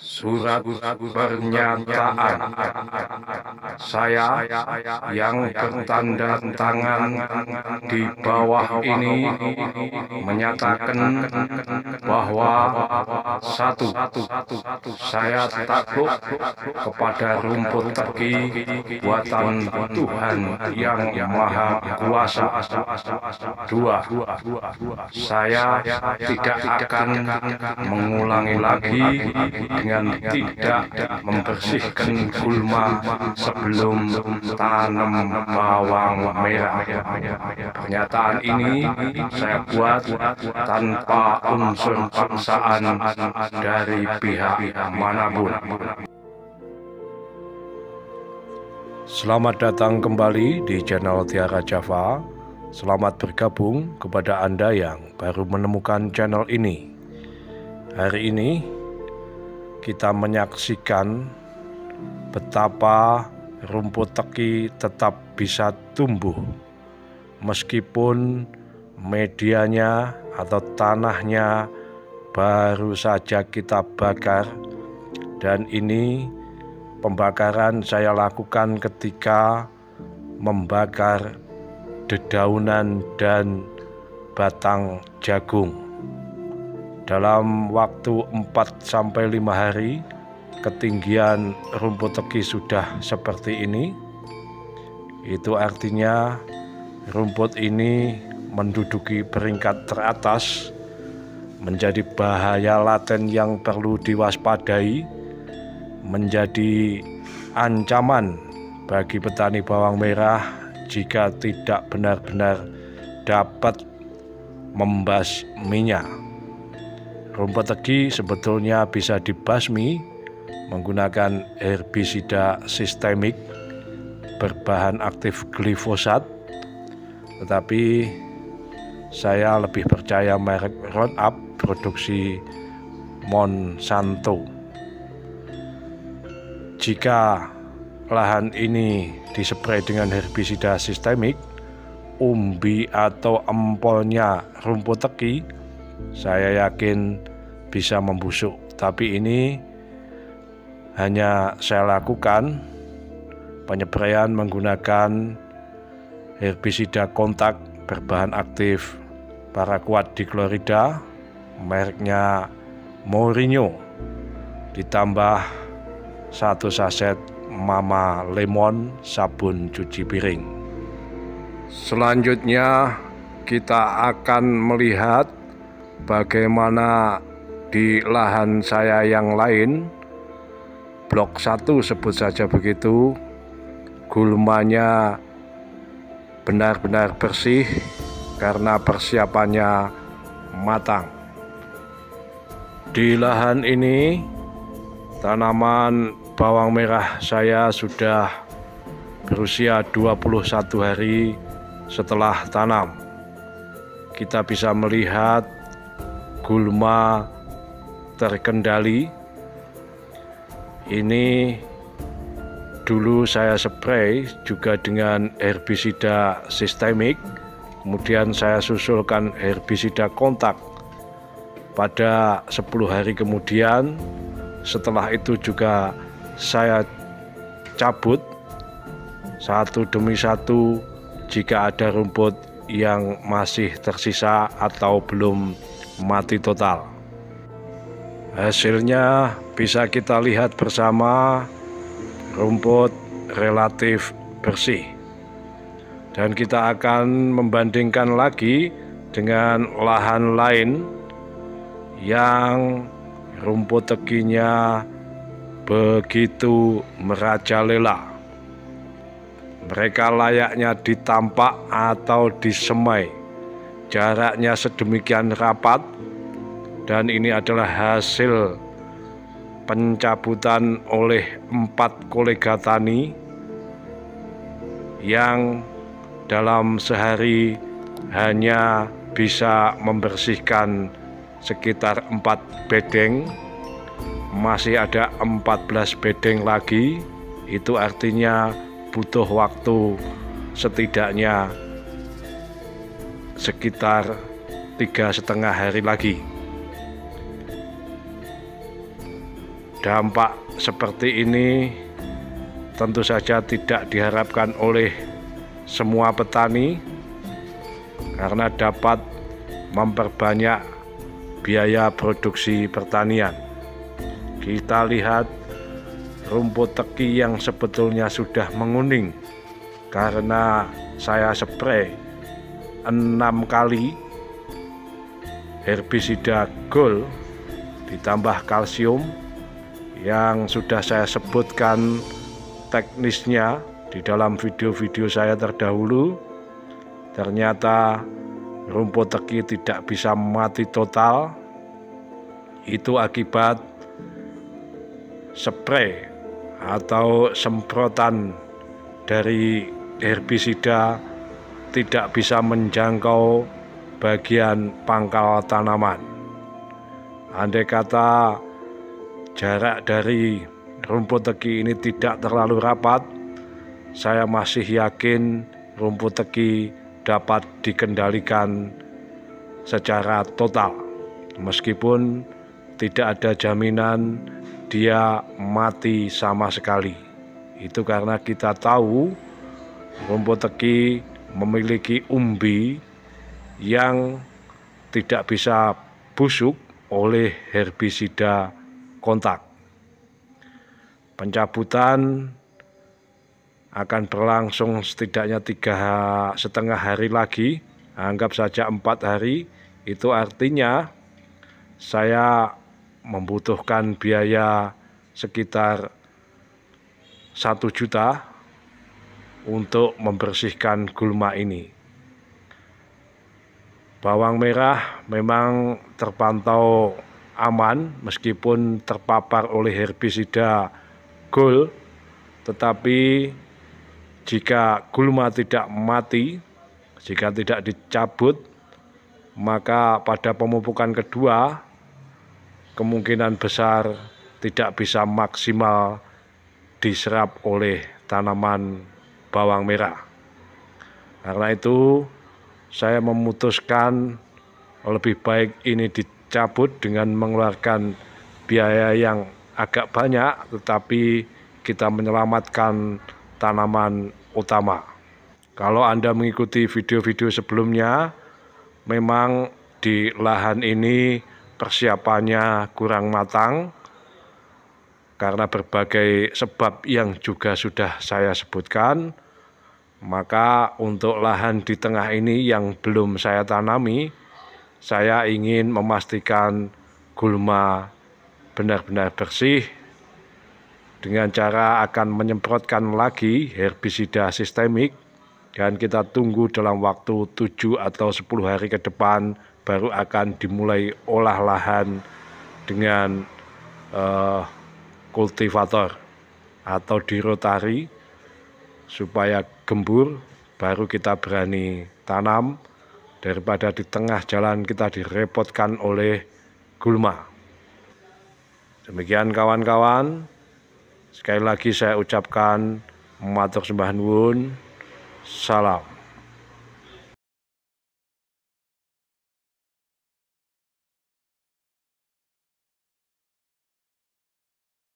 Surat pernyataan saya yang bertanda tangan di bawah ini menyatakan bahwa satu, saya takluk kepada rumput teki buatan Tuhan yang Maha Kuasa. Dua, saya tidak akan mengulangi lagi dengan tidak membersihkan gulma sebelum tanam bawang merah. Pernyataan ini saya buat tanpa unsur paksaan dari pihak manapun. Selamat datang kembali di channel Tiara Java. Selamat bergabung kepada Anda yang baru menemukan channel ini. Hari ini kita menyaksikan betapa rumput teki tetap bisa tumbuh meskipun medianya atau tanahnya baru saja kita bakar, dan ini pembakaran saya lakukan ketika membakar dedaunan dan batang jagung. Dalam waktu 4-5 hari, ketinggian rumput teki sudah seperti ini. Itu artinya rumput ini menduduki peringkat teratas, menjadi bahaya laten yang perlu diwaspadai, menjadi ancaman bagi petani bawang merah jika tidak benar-benar dapat membasminya. Rumput teki sebetulnya bisa dibasmi menggunakan herbisida sistemik berbahan aktif glifosat, tetapi saya lebih percaya merek Roundup produksi Monsanto. Jika lahan ini disprei dengan herbisida sistemik, umbi atau empolnya rumput teki saya yakin bisa membusuk. Tapi ini hanya saya lakukan penyempraian menggunakan herbisida kontak berbahan aktif paraquat dichlorida, mereknya Mourinho, ditambah 1 saset Mama Lemon sabun cuci piring. Selanjutnya kita akan melihat bagaimana di lahan saya yang lain, blok 1 sebut saja begitu, gulmanya benar-benar bersih karena persiapannya matang. Di lahan ini tanaman bawang merah saya sudah berusia 21 hari setelah tanam. Kita bisa melihat gulma terkendali. Ini dulu saya spray juga dengan herbisida sistemik, kemudian saya susulkan herbisida kontak pada 10 hari kemudian. Setelah itu juga saya cabut satu demi satu jika ada rumput yang masih tersisa atau belum mati total. Hasilnya bisa kita lihat bersama, rumput relatif bersih. Dan kita akan membandingkan lagi dengan lahan lain yang rumput tekinya begitu merajalela. Mereka layaknya ditampak atau disemai. Jaraknya sedemikian rapat, dan ini adalah hasil pencabutan oleh 4 kolega tani yang dalam sehari hanya bisa membersihkan sekitar 4 bedeng. Masih ada 14 bedeng lagi. Itu artinya butuh waktu setidaknya sekitar 3,5 hari lagi. dampak seperti ini tentu saja tidak diharapkan oleh semua petani karena dapat memperbanyak biaya produksi pertanian. Kita lihat rumput teki yang sebetulnya sudah menguning karena saya spray 6 kali herbisida Gold ditambah kalsium yang sudah saya sebutkan teknisnya di dalam video-video saya terdahulu. Ternyata rumput teki tidak bisa mati total. Itu akibat spray atau semprotan dari herbisida tidak bisa menjangkau bagian pangkal tanaman. Andai kata jarak dari rumput teki ini tidak terlalu rapat, saya masih yakin rumput teki dapat dikendalikan secara total, meskipun tidak ada jaminan dia mati sama sekali. Itu karena kita tahu rumput teki memiliki umbi yang tidak bisa busuk oleh herbisida kontak. Pencabutan akan berlangsung setidaknya 3,5 hari lagi, anggap saja 4 hari. Itu artinya saya membutuhkan biaya sekitar 1 juta untuk membersihkan gulma ini. Bawang merah memang terpantau aman meskipun terpapar oleh herbisida Gold, tetapi jika gulma tidak mati, jika tidak dicabut, maka pada pemupukan kedua kemungkinan besar tidak bisa maksimal diserap oleh tanaman bawang merah. Karena itu saya memutuskan lebih baik ini dicabut dengan mengeluarkan biaya yang agak banyak, tetapi kita menyelamatkan tanaman utama. Kalau Anda mengikuti video-video sebelumnya, memang di lahan ini persiapannya kurang matang karena berbagai sebab yang juga sudah saya sebutkan. Maka untuk lahan di tengah ini yang belum saya tanami, saya ingin memastikan gulma benar-benar bersih dengan cara akan menyemprotkan lagi herbisida sistemik, dan kita tunggu dalam waktu 7 atau 10 hari ke depan baru akan dimulai olah lahan dengan kultivator atau dirotari supaya gembur, baru kita berani tanam daripada di tengah jalan kita direpotkan oleh gulma. Demikian kawan-kawan, sekali lagi saya ucapkan matur sembah nuwun, salam.